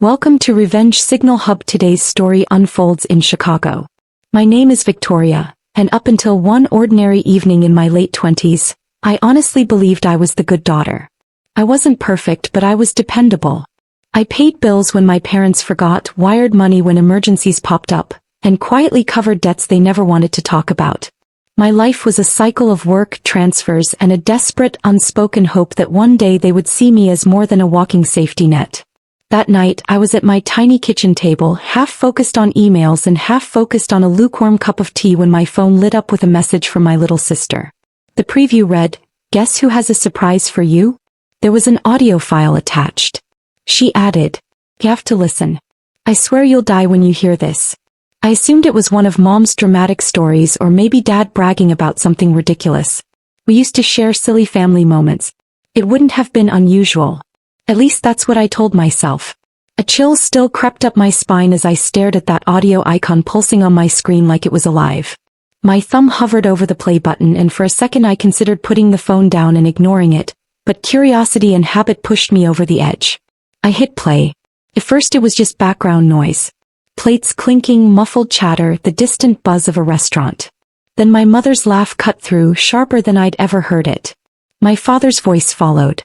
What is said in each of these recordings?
Welcome to Revenge Signal Hub. Today's story unfolds in Chicago. My name is Victoria, and up until one ordinary evening in my late 20s, I honestly believed I was the good daughter. I wasn't perfect, but I was dependable. I paid bills when my parents forgot, wired money when emergencies popped up, and quietly covered debts they never wanted to talk about. My life was a cycle of work, transfers, and a desperate, unspoken hope that one day they would see me as more than a walking safety net. That night, I was at my tiny kitchen table, half focused on emails and half focused on a lukewarm cup of tea when my phone lit up with a message from my little sister. The preview read, "Guess who has a surprise for you?" There was an audio file attached. She added, "You have to listen. I swear you'll die when you hear this." I assumed it was one of Mom's dramatic stories or maybe Dad bragging about something ridiculous. We used to share silly family moments. It wouldn't have been unusual. At least that's what I told myself. A chill still crept up my spine as I stared at that audio icon pulsing on my screen like it was alive. My thumb hovered over the play button, and for a second I considered putting the phone down and ignoring it, but curiosity and habit pushed me over the edge. I hit play. At first it was just background noise. Plates clinking, muffled chatter, the distant buzz of a restaurant. Then my mother's laugh cut through, sharper than I'd ever heard it. My father's voice followed.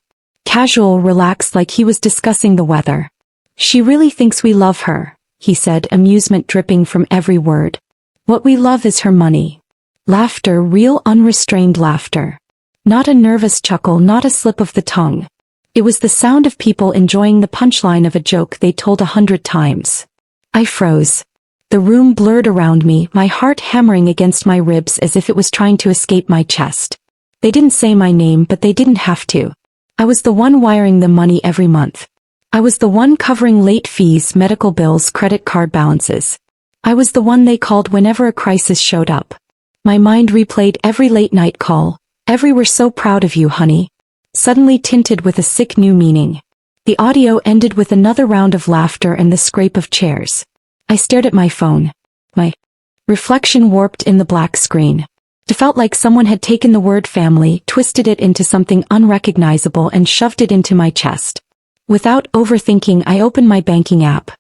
Casual, relaxed, like he was discussing the weather. "She really thinks we love her," he said, amusement dripping from every word. "What we love is her money." Laughter, real unrestrained laughter. Not a nervous chuckle, not a slip of the tongue. It was the sound of people enjoying the punchline of a joke they told 100 times. I froze. The room blurred around me, my heart hammering against my ribs as if it was trying to escape my chest. They didn't say my name, but they didn't have to. I was the one wiring them money every month. I was the one covering late fees, medical bills, credit card balances. I was the one they called whenever a crisis showed up. My mind replayed every late-night call, every "we're so proud of you, honey," suddenly tinted with a sick new meaning. The audio ended with another round of laughter and the scrape of chairs. I stared at my phone. My reflection warped in the black screen. It felt like someone had taken the word family, twisted it into something unrecognizable and shoved it into my chest. Without overthinking, I opened my banking app.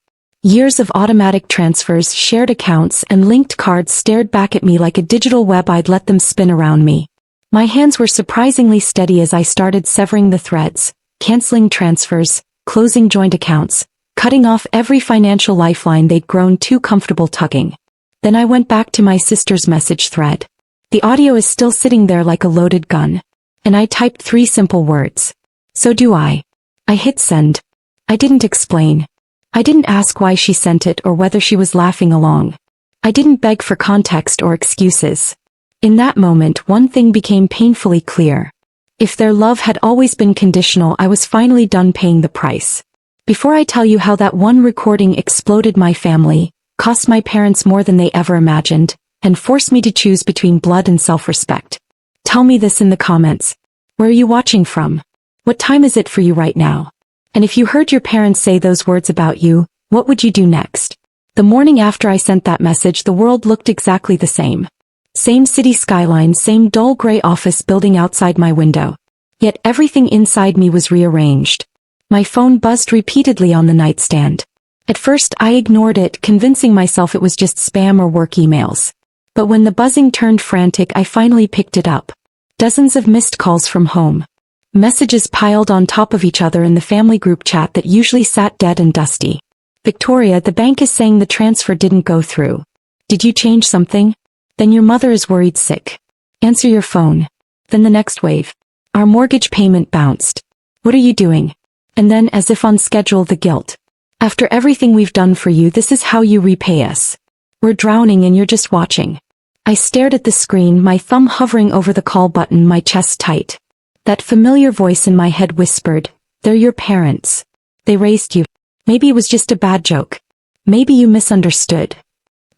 Years of automatic transfers, shared accounts, and linked cards stared back at me like a digital web. I'd let them spin around me. My hands were surprisingly steady as I started severing the threads, canceling transfers, closing joint accounts, cutting off every financial lifeline they'd grown too comfortable tugging. Then I went back to my sister's message thread. The audio is still sitting there like a loaded gun. And I typed 3 simple words. "So do I." I hit send. I didn't explain. I didn't ask why she sent it or whether she was laughing along. I didn't beg for context or excuses. In that moment, one thing became painfully clear. If their love had always been conditional, I was finally done paying the price. Before I tell you how that one recording exploded my family, cost my parents more than they ever imagined, and forced me to choose between blood and self-respect, tell me this in the comments. Where are you watching from? What time is it for you right now? And if you heard your parents say those words about you, what would you do next? The morning after I sent that message, the world looked exactly the same. Same city skyline, same dull gray office building outside my window. Yet everything inside me was rearranged. My phone buzzed repeatedly on the nightstand. At first I ignored it, convincing myself it was just spam or work emails. But when the buzzing turned frantic, I finally picked it up. Dozens of missed calls from home. Messages piled on top of each other in the family group chat that usually sat dead and dusty. "Victoria, the bank is saying the transfer didn't go through. Did you change something? Then your mother is worried sick. Answer your phone." Then the next wave. "Our mortgage payment bounced. What are you doing?" And then, as if on schedule, the guilt. "After everything we've done for you, this is how you repay us. We're drowning and you're just watching." I stared at the screen, my thumb hovering over the call button, my chest tight. That familiar voice in my head whispered, "They're your parents. They raised you. Maybe it was just a bad joke. Maybe you misunderstood."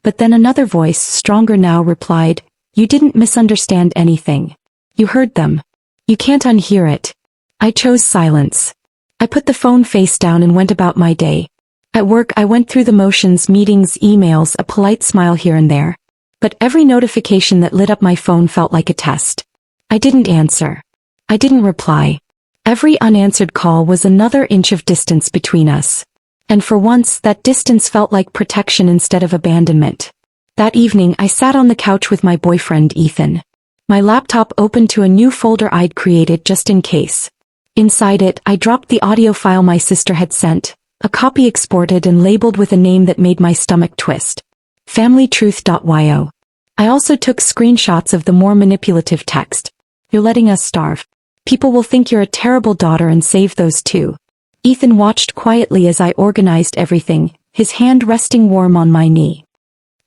But then another voice, stronger now, replied, "You didn't misunderstand anything. You heard them. You can't unhear it." I chose silence. I put the phone face down and went about my day. At work I went through the motions, meetings, emails, a polite smile here and there. But every notification that lit up my phone felt like a test. I didn't answer. I didn't reply. Every unanswered call was another inch of distance between us. And for once, that distance felt like protection instead of abandonment. That evening, I sat on the couch with my boyfriend, Ethan. My laptop opened to a new folder I'd created just in case. Inside it, I dropped the audio file my sister had sent, a copy exported and labeled with a name that made my stomach twist. FamilyTruth.yo. I also took screenshots of the more manipulative text. You're letting us starve. People will think you're a terrible daughter and save those too. Ethan watched quietly as I organized everything, his hand resting warm on my knee.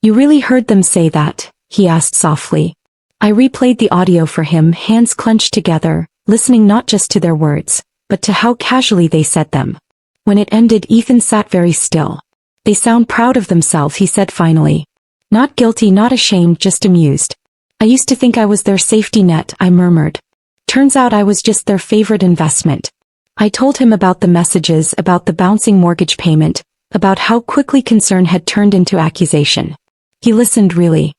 You really heard them say that? He asked softly. I replayed the audio for him, hands clenched together, listening not just to their words, but to how casually they said them. When it ended, Ethan sat very still. They sound proud of themselves, he said finally. Not guilty, not ashamed, just amused. I used to think I was their safety net, I murmured. Turns out I was just their favorite investment. I told him about the messages, about the bouncing mortgage payment, about how quickly concern had turned into accusation. He listened really.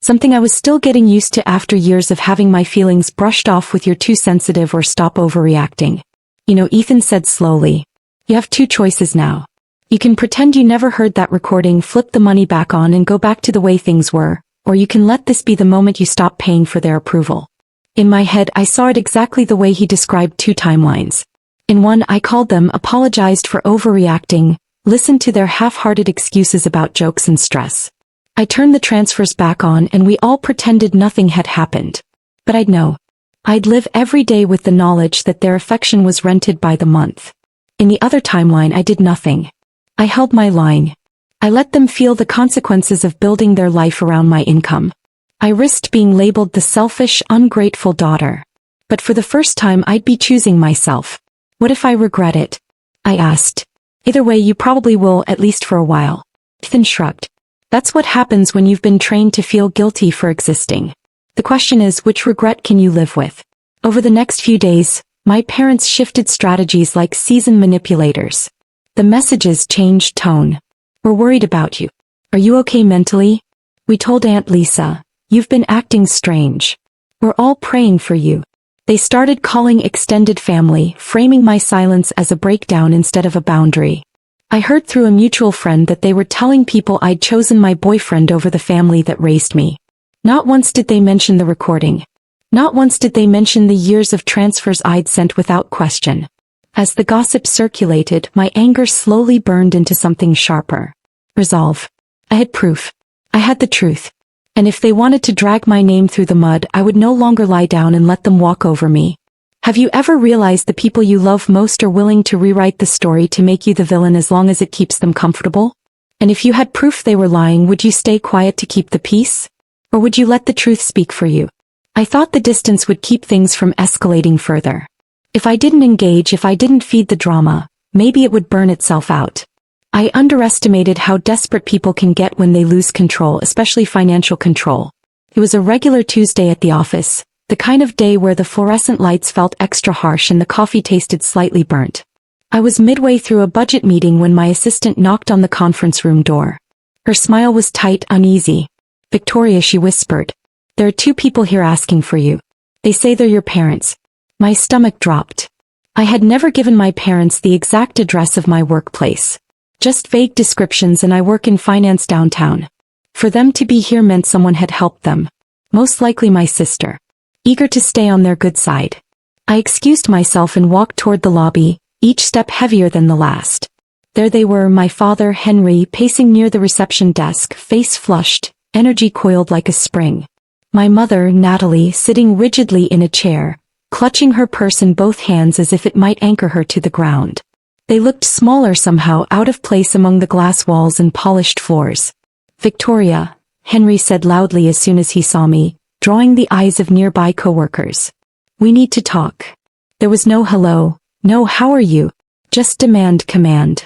Something I was still getting used to after years of having my feelings brushed off with "you're too sensitive" or "stop overreacting." Ethan said slowly. You have two choices now. You can pretend you never heard that recording, flip the money back on and go back to the way things were, or you can let this be the moment you stop paying for their approval. In my head, I saw it exactly the way he described two timelines. In one, I called them, apologized for overreacting, listened to their half-hearted excuses about jokes and stress. I turned the transfers back on and we all pretended nothing had happened. But I'd know. I'd live every day with the knowledge that their affection was rented by the month. In the other timeline, I did nothing. I held my line. I let them feel the consequences of building their life around my income. I risked being labeled the selfish, ungrateful daughter. But for the first time, I'd be choosing myself. What if I regret it? I asked. Either way, you probably will, at least for a while. Ethan shrugged. That's what happens when you've been trained to feel guilty for existing. The question is, which regret can you live with? Over the next few days, my parents shifted strategies like seasoned manipulators. The messages changed tone. We're worried about you. Are you okay mentally? We told Aunt Lisa. You've been acting strange. We're all praying for you. They started calling extended family, framing my silence as a breakdown instead of a boundary. I heard through a mutual friend that they were telling people I'd chosen my boyfriend over the family that raised me. Not once did they mention the recording. Not once did they mention the years of transfers I'd sent without question. As the gossip circulated, my anger slowly burned into something sharper. Resolve. I had proof. I had the truth. And if they wanted to drag my name through the mud, I would no longer lie down and let them walk over me. Have you ever realized the people you love most are willing to rewrite the story to make you the villain as long as it keeps them comfortable? And if you had proof they were lying, would you stay quiet to keep the peace? Or would you let the truth speak for you? I thought the distance would keep things from escalating further. If I didn't engage, if I didn't feed the drama, maybe it would burn itself out. I underestimated how desperate people can get when they lose control, especially financial control. It was a regular Tuesday at the office, the kind of day where the fluorescent lights felt extra harsh and the coffee tasted slightly burnt. I was midway through a budget meeting when my assistant knocked on the conference room door. Her smile was tight, uneasy. Victoria, she whispered. There are two people here asking for you. They say they're your parents. My stomach dropped. I had never given my parents the exact address of my workplace. Just vague descriptions, and I work in finance downtown. For them to be here meant someone had helped them. Most likely my sister. Eager to stay on their good side. I excused myself and walked toward the lobby, each step heavier than the last. There they were, my father, Henry, pacing near the reception desk, face flushed, energy coiled like a spring. My mother, Natalie, sitting rigidly in a chair, clutching her purse in both hands as if it might anchor her to the ground. They looked smaller somehow, out of place among the glass walls and polished floors. Victoria, Henry said loudly as soon as he saw me, drawing the eyes of nearby coworkers. We need to talk. There was no hello, no how are you, just command.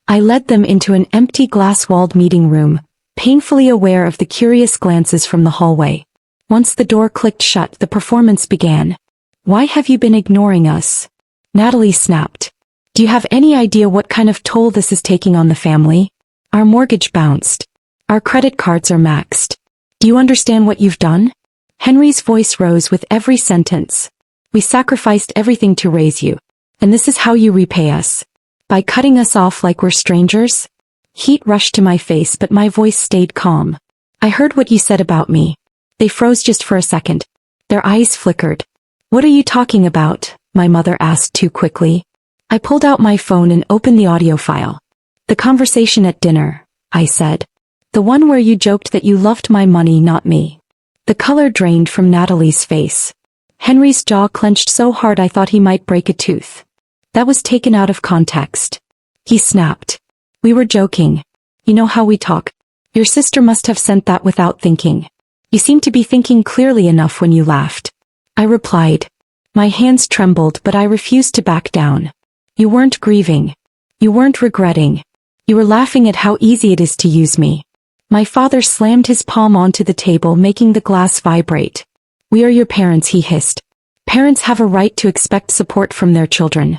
I led them into an empty glass-walled meeting room, painfully aware of the curious glances from the hallway. Once the door clicked shut, the performance began. Why have you been ignoring us? Natalie snapped. Do you have any idea what kind of toll this is taking on the family? Our mortgage bounced. Our credit cards are maxed. Do you understand what you've done? Henry's voice rose with every sentence. We sacrificed everything to raise you. And this is how you repay us. By cutting us off like we're strangers? Heat rushed to my face but my voice stayed calm. I heard what you said about me. They froze just for a second. Their eyes flickered. What are you talking about? My mother asked too quickly. I pulled out my phone and opened the audio file. The conversation at dinner, I said. The one where you joked that you loved my money, not me. The color drained from Natalie's face. Henry's jaw clenched so hard I thought he might break a tooth. That was taken out of context. He snapped. We were joking. You know how we talk. Your sister must have sent that without thinking. You seemed to be thinking clearly enough when you laughed. I replied. My hands trembled but I refused to back down. You weren't grieving. You weren't regretting. You were laughing at how easy it is to use me. My father slammed his palm onto the table, making the glass vibrate. We are your parents, he hissed. Parents have a right to expect support from their children.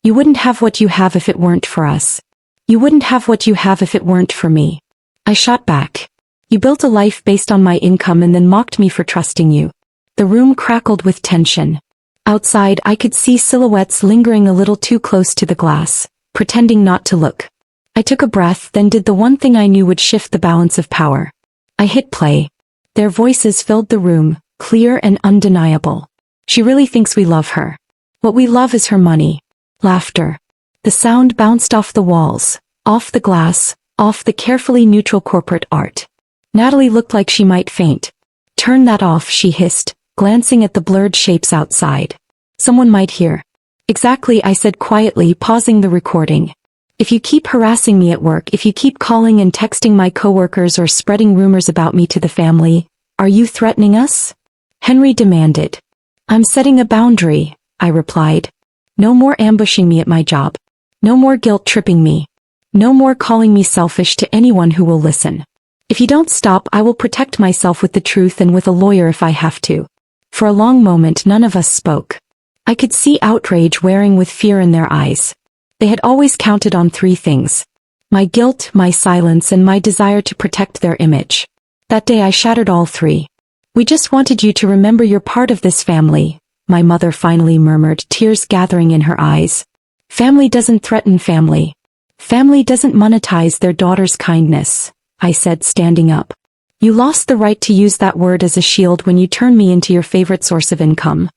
You wouldn't have what you have if it weren't for us. You wouldn't have what you have if it weren't for me. I shot back. You built a life based on my income and then mocked me for trusting you. The room crackled with tension. Outside, I could see silhouettes lingering a little too close to the glass, pretending not to look. I took a breath, then did the one thing I knew would shift the balance of power. I hit play. Their voices filled the room, clear and undeniable. She really thinks we love her. What we love is her money. Laughter. The sound bounced off the walls, off the glass, off the carefully neutral corporate art. Natalie looked like she might faint. Turn that off, she hissed, glancing at the blurred shapes outside. Someone might hear. Exactly, I said quietly, pausing the recording. If you keep harassing me at work, if you keep calling and texting my coworkers or spreading rumors about me to the family, are you threatening us? Henry demanded. I'm setting a boundary, I replied. No more ambushing me at my job. No more guilt-tripping me. No more calling me selfish to anyone who will listen. If you don't stop, I will protect myself with the truth and with a lawyer if I have to. For a long moment none of us spoke. I could see outrage wearing with fear in their eyes. They had always counted on three things. My guilt, my silence, and my desire to protect their image. That day I shattered all three. We just wanted you to remember you're part of this family, my mother finally murmured, tears gathering in her eyes. Family doesn't threaten family. Family doesn't monetize their daughter's kindness, I said, standing up. You lost the right to use that word as a shield when you turned me into your favorite source of income.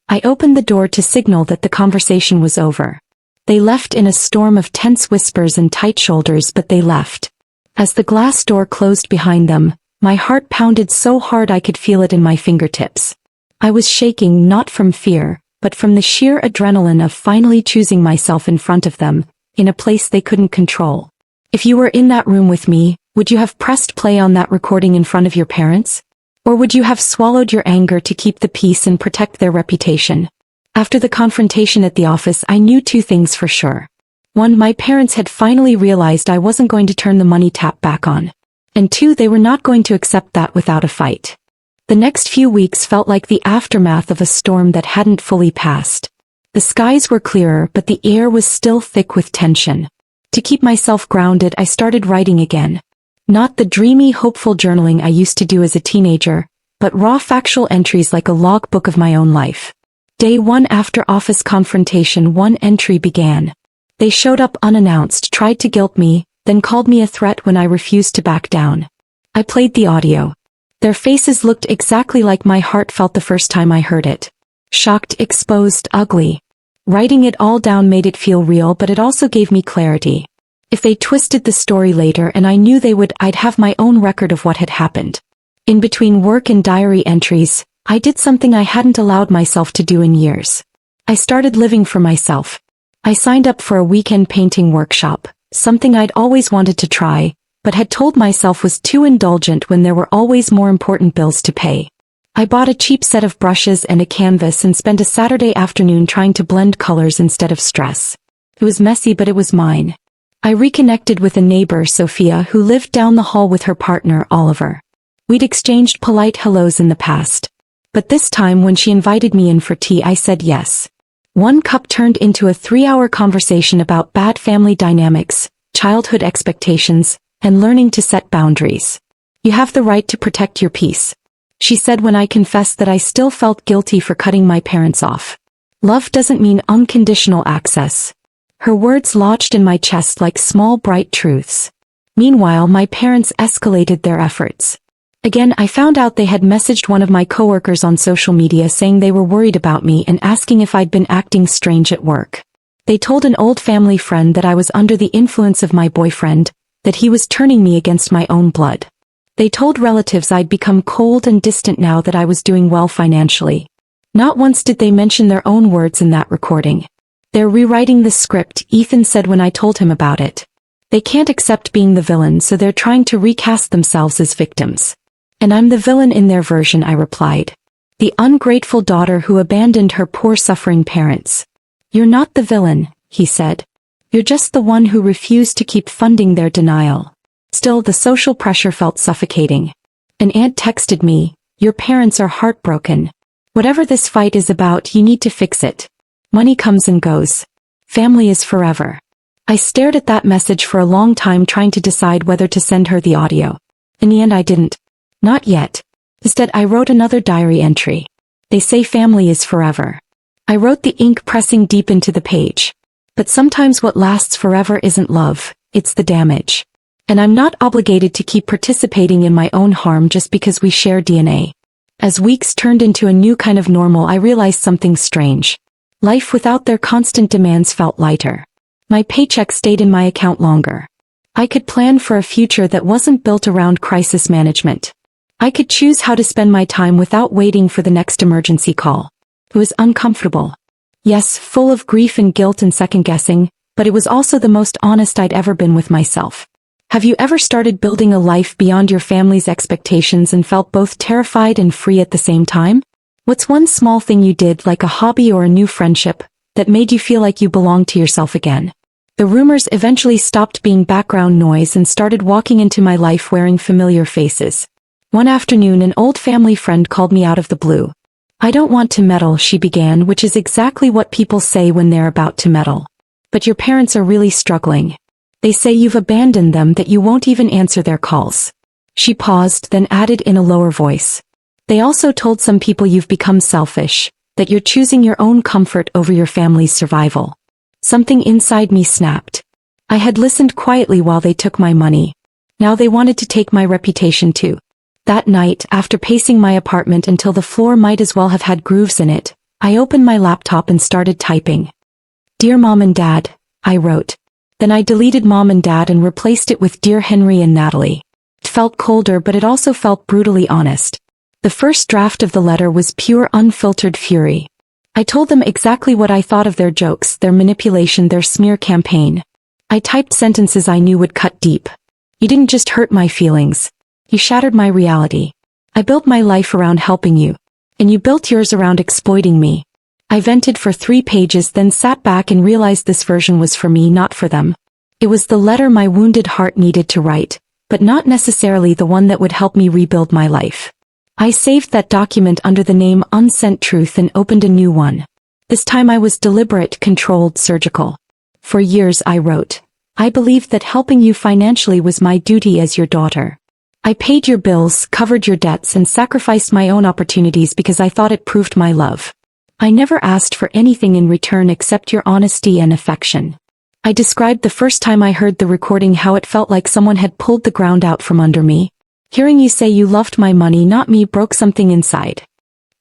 I opened the door to signal that the conversation was over. They left in a storm of tense whispers and tight shoulders, but they left. As the glass door closed behind them, my heart pounded so hard I could feel it in my fingertips. I was shaking not from fear, but from the sheer adrenaline of finally choosing myself in front of them, in a place they couldn't control. If you were in that room with me, would you have pressed play on that recording in front of your parents? Or would you have swallowed your anger to keep the peace and protect their reputation? After the confrontation at the office, I knew two things for sure. One, my parents had finally realized I wasn't going to turn the money tap back on. And two, they were not going to accept that without a fight. The next few weeks felt like the aftermath of a storm that hadn't fully passed. The skies were clearer, but the air was still thick with tension. To keep myself grounded, I started writing again. Not the dreamy, hopeful journaling I used to do as a teenager, but raw factual entries like a logbook of my own life. Day one after office confrontation, one entry began. They showed up unannounced, tried to guilt me, then called me a threat when I refused to back down. I played the audio. Their faces looked exactly like my heart felt the first time I heard it. Shocked, exposed, ugly. Writing it all down made it feel real, but it also gave me clarity. If they twisted the story later, and I knew they would, I'd have my own record of what had happened. In between work and diary entries, I did something I hadn't allowed myself to do in years. I started living for myself. I signed up for a weekend painting workshop, something I'd always wanted to try, but had told myself was too indulgent when there were always more important bills to pay. I bought a cheap set of brushes and a canvas and spent a Saturday afternoon trying to blend colors instead of stress. It was messy, but it was mine. I reconnected with a neighbor, Sophia, who lived down the hall with her partner, Oliver. We'd exchanged polite hellos in the past. But this time when she invited me in for tea, I said yes. One cup turned into a 3-hour conversation about bad family dynamics, childhood expectations, and learning to set boundaries. You have the right to protect your peace, she said when I confessed that I still felt guilty for cutting my parents off. Love doesn't mean unconditional access. Her words lodged in my chest like small bright truths. Meanwhile, my parents escalated their efforts. Again, I found out they had messaged one of my coworkers on social media saying they were worried about me and asking if I'd been acting strange at work. They told an old family friend that I was under the influence of my boyfriend, that he was turning me against my own blood. They told relatives I'd become cold and distant now that I was doing well financially. Not once did they mention their own words in that recording. "They're rewriting the script," Ethan said when I told him about it. "They can't accept being the villain, so they're trying to recast themselves as victims. And I'm the villain in their version," I replied. "The ungrateful daughter who abandoned her poor suffering parents." "You're not the villain," he said. "You're just the one who refused to keep funding their denial." Still, the social pressure felt suffocating. An aunt texted me, "Your parents are heartbroken. Whatever this fight is about, you need to fix it. Money comes and goes. Family is forever." I stared at that message for a long time, trying to decide whether to send her the audio. In the end, I didn't. Not yet. Instead, I wrote another diary entry. "They say family is forever." I wrote the ink pressing deep into the page. But sometimes what lasts forever isn't love, it's the damage. And I'm not obligated to keep participating in my own harm just because we share DNA. As weeks turned into a new kind of normal, I realized something strange. Life without their constant demands felt lighter. My paycheck stayed in my account longer. I could plan for a future that wasn't built around crisis management. I could choose how to spend my time without waiting for the next emergency call. It was uncomfortable. Yes, full of grief and guilt and second-guessing, but it was also the most honest I'd ever been with myself. Have you ever started building a life beyond your family's expectations and felt both terrified and free at the same time? What's one small thing you did, like a hobby or a new friendship, that made you feel like you belonged to yourself again? The rumors eventually stopped being background noise and started walking into my life wearing familiar faces. One afternoon, an old family friend called me out of the blue. "I don't want to meddle," she began, which is exactly what people say when they're about to meddle. "But your parents are really struggling. They say you've abandoned them, that you won't even answer their calls." She paused, then added in a lower voice. "They also told some people you've become selfish, that you're choosing your own comfort over your family's survival." Something inside me snapped. I had listened quietly while they took my money. Now they wanted to take my reputation too. That night, after pacing my apartment until the floor might as well have had grooves in it, I opened my laptop and started typing. "Dear Mom and Dad," I wrote. Then I deleted Mom and Dad and replaced it with Dear Henry and Natalie. It felt colder, but it also felt brutally honest. The first draft of the letter was pure unfiltered fury. I told them exactly what I thought of their jokes, their manipulation, their smear campaign. I typed sentences I knew would cut deep. "You didn't just hurt my feelings. You shattered my reality. I built my life around helping you, and you built yours around exploiting me." I vented for 3 pages, then sat back and realized this version was for me, not for them. It was the letter my wounded heart needed to write, but not necessarily the one that would help me rebuild my life. I saved that document under the name Unsent Truth and opened a new one. This time I was deliberate, controlled, surgical. "For years," I wrote, "I believed that helping you financially was my duty as your daughter. I paid your bills, covered your debts, and sacrificed my own opportunities because I thought it proved my love. I never asked for anything in return except your honesty and affection." I described the first time I heard the recording how it felt like someone had pulled the ground out from under me. Hearing you say you loved my money, not me, broke something inside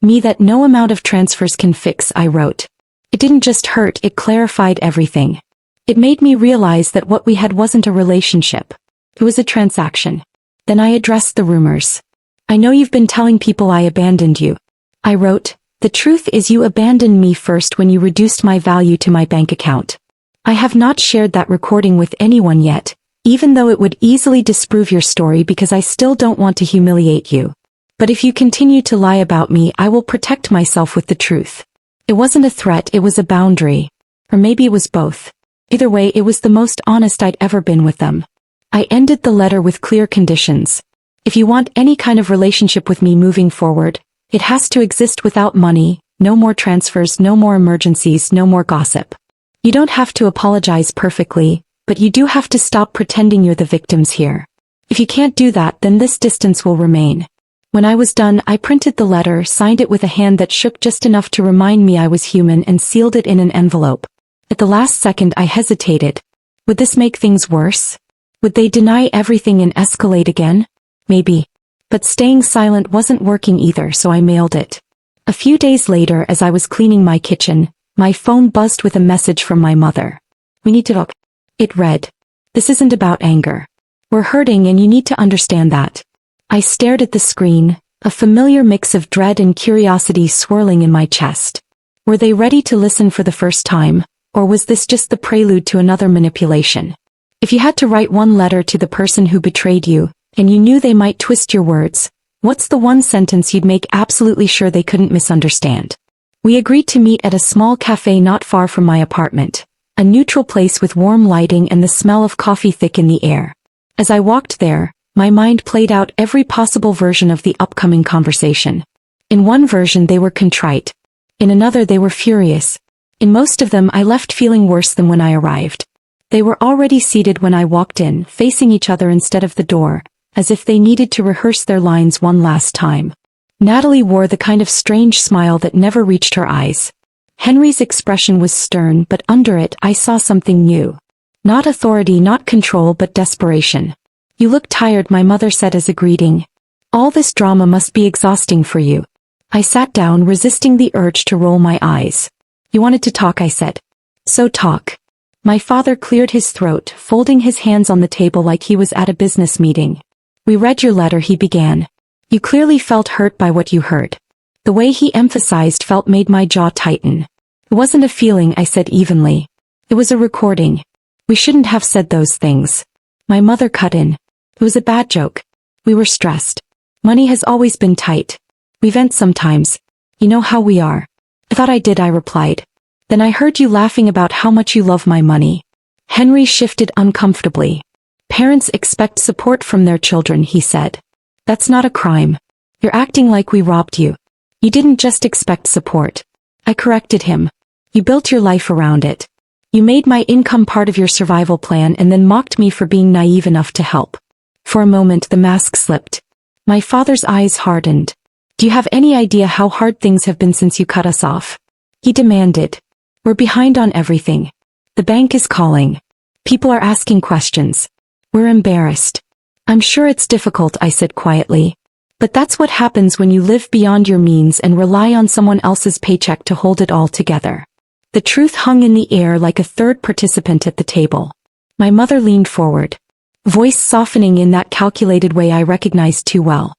me that no amount of transfers can fix, I wrote. It didn't just hurt, it clarified everything. It made me realize that what we had wasn't a relationship. It was a transaction. Then I addressed the rumors. "I know you've been telling people I abandoned you," I wrote. "The truth is you abandoned me first when you reduced my value to my bank account. I have not shared that recording with anyone yet, even though it would easily disprove your story because I still don't want to humiliate you. But if you continue to lie about me, I will protect myself with the truth." It wasn't a threat, it was a boundary. Or maybe it was both. Either way, it was the most honest I'd ever been with them. I ended the letter with clear conditions. "If you want any kind of relationship with me moving forward, it has to exist without money, no more transfers, no more emergencies, no more gossip. You don't have to apologize perfectly, but you do have to stop pretending you're the victims here. If you can't do that, then this distance will remain." When I was done, I printed the letter, signed it with a hand that shook just enough to remind me I was human, and sealed it in an envelope. At the last second I hesitated. Would this make things worse? Would they deny everything and escalate again? Maybe. But staying silent wasn't working either, so I mailed it. A few days later, as I was cleaning my kitchen, my phone buzzed with a message from my mother. "We need to talk." It read, "This isn't about anger. We're hurting and you need to understand that." I stared at the screen, a familiar mix of dread and curiosity swirling in my chest. Were they ready to listen for the first time, or was this just the prelude to another manipulation? If you had to write one letter to the person who betrayed you, and you knew they might twist your words, what's the one sentence you'd make absolutely sure they couldn't misunderstand? We agreed to meet at a small cafe not far from my apartment, a neutral place with warm lighting and the smell of coffee thick in the air. As I walked there, my mind played out every possible version of the upcoming conversation. In one version they were contrite. In another they were furious. In most of them I left feeling worse than when I arrived. They were already seated when I walked in, facing each other instead of the door, as if they needed to rehearse their lines one last time. Natalie wore the kind of strange smile that never reached her eyes. Henry's expression was stern, but under it I saw something new. Not authority, not control, but desperation. "You look tired," my mother said as a greeting. "All this drama must be exhausting for you." I sat down, resisting the urge to roll my eyes. "You wanted to talk," I said. "So talk." My father cleared his throat, folding his hands on the table like he was at a business meeting. "We read your letter," he began. "You clearly felt hurt by what you heard." The way he emphasized felt made my jaw tighten. "It wasn't a feeling," I said evenly. "It was a recording. We shouldn't have said those things." My mother cut in. "It was a bad joke. We were stressed. Money has always been tight. We vent sometimes. You know how we are." "I thought I did," I replied. "Then I heard you laughing about how much you love my money." Henry shifted uncomfortably. "Parents expect support from their children," he said. "That's not a crime. You're acting like we robbed you. You didn't just expect support." I corrected him. "You built your life around it. You made my income part of your survival plan and then mocked me for being naive enough to help." For a moment the mask slipped. My father's eyes hardened. "Do you have any idea how hard things have been since you cut us off?" He demanded. "We're behind on everything. The bank is calling. People are asking questions. We're embarrassed." "I'm sure it's difficult," I said quietly. "But that's what happens when you live beyond your means and rely on someone else's paycheck to hold it all together." The truth hung in the air like a third participant at the table. My mother leaned forward, voice softening in that calculated way I recognized too well.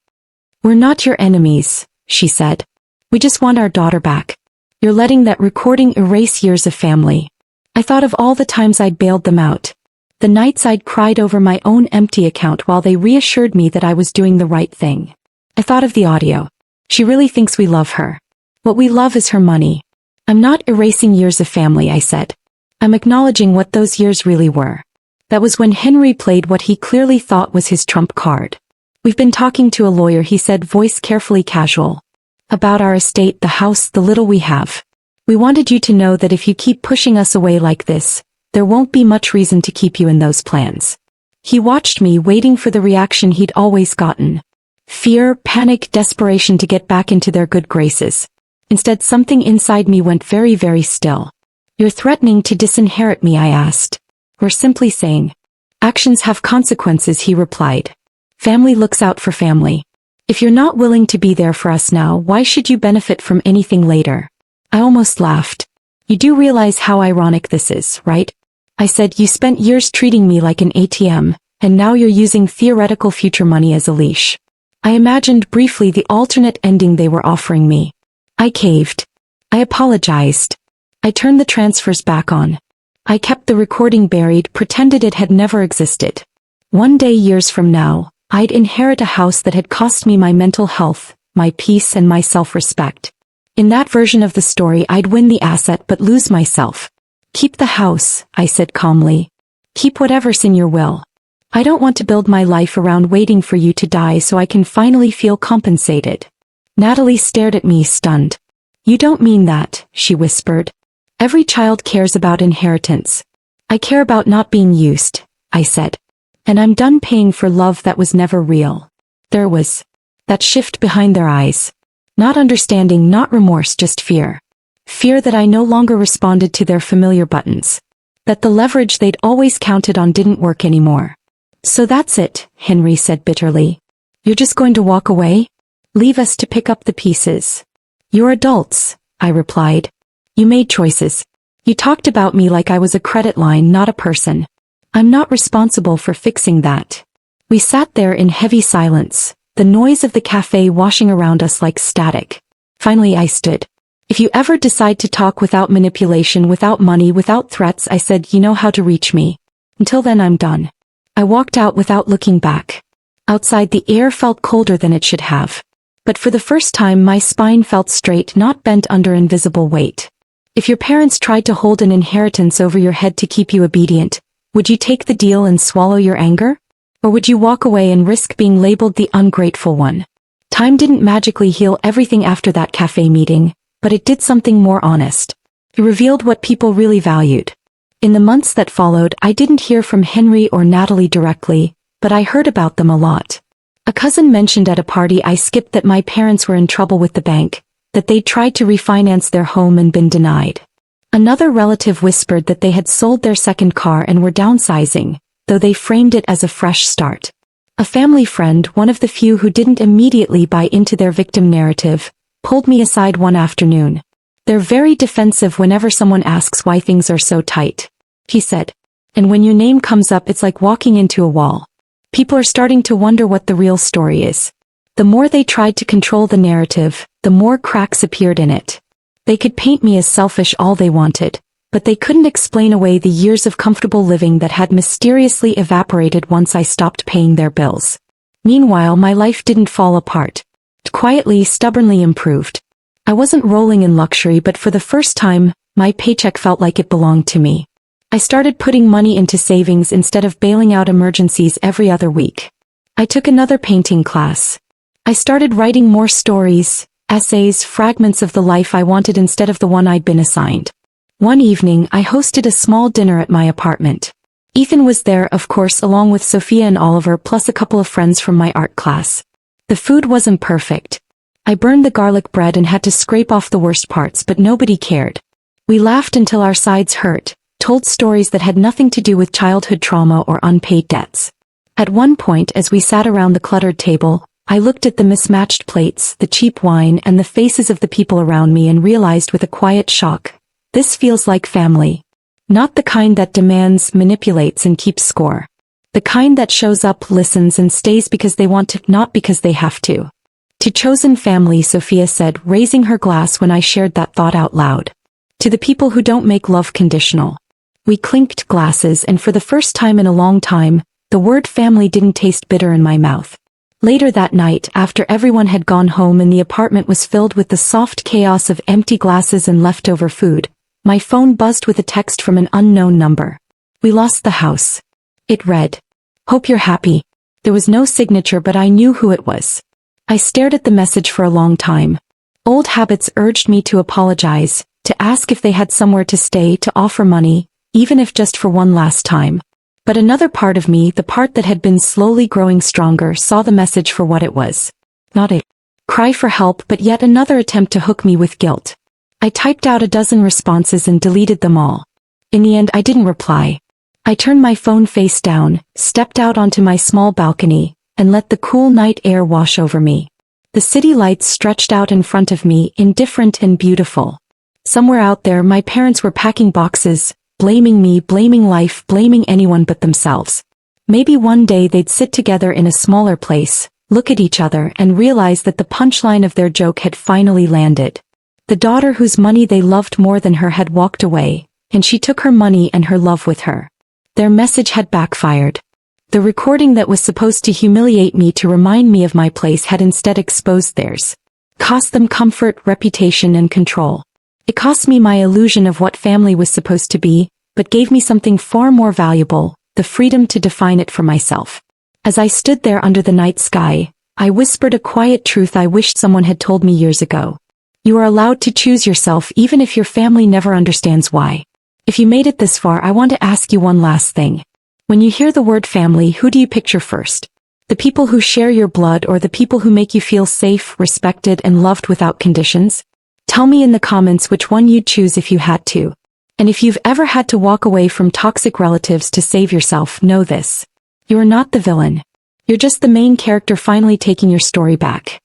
"We're not your enemies," she said. "We just want our daughter back. You're letting that recording erase years of family." I thought of all the times I'd bailed them out. The nights I'd cried over my own empty account while they reassured me that I was doing the right thing. I thought of the audio. "She really thinks we love her. What we love is her money." "I'm not erasing years of family," I said. "I'm acknowledging what those years really were." That was when Henry played what he clearly thought was his trump card. "We've been talking to a lawyer," he said, voice carefully casual. "About our estate, the house, the little we have. We wanted you to know that if you keep pushing us away like this, there won't be much reason to keep you in those plans." He watched me, waiting for the reaction he'd always gotten. Fear, panic, desperation to get back into their good graces. Instead, something inside me went very, very still. "You're threatening to disinherit me?" I asked. "We're simply saying. Actions have consequences," he replied. "Family looks out for family. If you're not willing to be there for us now, why should you benefit from anything later?" I almost laughed. "You do realize how ironic this is, right?" I said. "You spent years treating me like an ATM, and now you're using theoretical future money as a leash." I imagined briefly the alternate ending they were offering me. I caved. I apologized. I turned the transfers back on. I kept the recording buried, pretended it had never existed. One day, years from now, I'd inherit a house that had cost me my mental health, my peace, and my self-respect. In that version of the story, I'd win the asset but lose myself. "Keep the house," I said calmly. "Keep whatever's in your will. I don't want to build my life around waiting for you to die so I can finally feel compensated." Natalie stared at me, stunned. "You don't mean that," she whispered. "Every child cares about inheritance." "I care about not being used," I said. "And I'm done paying for love that was never real." There was that shift behind their eyes. Not understanding, not remorse, just fear. fear that I no longer responded to their familiar buttons, that the leverage they'd always counted on didn't work anymore. "So that's it," Henry said bitterly. "You're just going to walk away? Leave us to pick up the pieces?" "You're adults," I replied. "You made choices. You talked about me like I was a credit line, not a person. I'm not responsible for fixing that." We sat there in heavy silence, the noise of the cafe washing around us like static. Finally I stood. "If you ever decide to talk without manipulation, without money, without threats," I said, "you know how to reach me. Until then I'm done." I walked out without looking back. Outside the air felt colder than it should have. But for the first time my spine felt straight, not bent under invisible weight. If your parents tried to hold an inheritance over your head to keep you obedient, would you take the deal and swallow your anger? Or would you walk away and risk being labeled the ungrateful one? Time didn't magically heal everything after that cafe meeting, but it did something more honest. It revealed what people really valued. In the months that followed, I didn't hear from Henry or Natalie directly, but I heard about them a lot. A cousin mentioned at a party I skipped that my parents were in trouble with the bank, that they'd tried to refinance their home and been denied. Another relative whispered that they had sold their second car and were downsizing, though they framed it as a fresh start. A family friend, one of the few who didn't immediately buy into their victim narrative, pulled me aside one afternoon. "They're very defensive whenever someone asks why things are so tight," he said. "And when your name comes up, it's like walking into a wall. People are starting to wonder what the real story is." The more they tried to control the narrative, the more cracks appeared in it. They could paint me as selfish all they wanted, but they couldn't explain away the years of comfortable living that had mysteriously evaporated once I stopped paying their bills. Meanwhile, my life didn't fall apart. It quietly, stubbornly improved. I wasn't rolling in luxury, but for the first time, my paycheck felt like it belonged to me. I started putting money into savings instead of bailing out emergencies every other week. I took another painting class. I started writing more stories, essays, fragments of the life I wanted instead of the one I'd been assigned. One evening, I hosted a small dinner at my apartment. Ethan was there, of course, along with Sophia and Oliver, plus a couple of friends from my art class. The food wasn't perfect. I burned the garlic bread and had to scrape off the worst parts, but nobody cared. We laughed until our sides hurt, told stories that had nothing to do with childhood trauma or unpaid debts. At one point, as we sat around the cluttered table, I looked at the mismatched plates, the cheap wine, and the faces of the people around me and realized with a quiet shock, this feels like family. Not the kind that demands, manipulates, and keeps score. The kind that shows up, listens, and stays because they want to, not because they have to. "To chosen family," Sophia said, raising her glass when I shared that thought out loud. "To the people who don't make love conditional." We clinked glasses, and for the first time in a long time, the word family didn't taste bitter in my mouth. Later that night, after everyone had gone home and the apartment was filled with the soft chaos of empty glasses and leftover food, my phone buzzed with a text from an unknown number. "We lost the house." It read, "Hope you're happy." There was no signature, but I knew who it was. I stared at the message for a long time. Old habits urged me to apologize, to ask if they had somewhere to stay, to offer money, even if just for one last time. But another part of me, the part that had been slowly growing stronger, saw the message for what it was. Not a cry for help, but yet another attempt to hook me with guilt. I typed out a dozen responses and deleted them all. In the end, I didn't reply. I turned my phone face down, stepped out onto my small balcony, and let the cool night air wash over me. The city lights stretched out in front of me, indifferent and beautiful. Somewhere out there, my parents were packing boxes, blaming me, blaming life, blaming anyone but themselves. Maybe one day they'd sit together in a smaller place, look at each other, and realize that the punchline of their joke had finally landed. The daughter whose money they loved more than her had walked away, and she took her money and her love with her. Their message had backfired. The recording that was supposed to humiliate me, to remind me of my place, had instead exposed theirs. Cost them comfort, reputation, and control. It cost me my illusion of what family was supposed to be, but gave me something far more valuable, the freedom to define it for myself. As I stood there under the night sky, I whispered a quiet truth I wished someone had told me years ago. You are allowed to choose yourself even if your family never understands why. If you made it this far, I want to ask you one last thing. When you hear the word family, who do you picture first? The people who share your blood, or the people who make you feel safe, respected, and loved without conditions? Tell me in the comments which one you'd choose if you had to. And if you've ever had to walk away from toxic relatives to save yourself, know this. You're not the villain. You're just the main character finally taking your story back.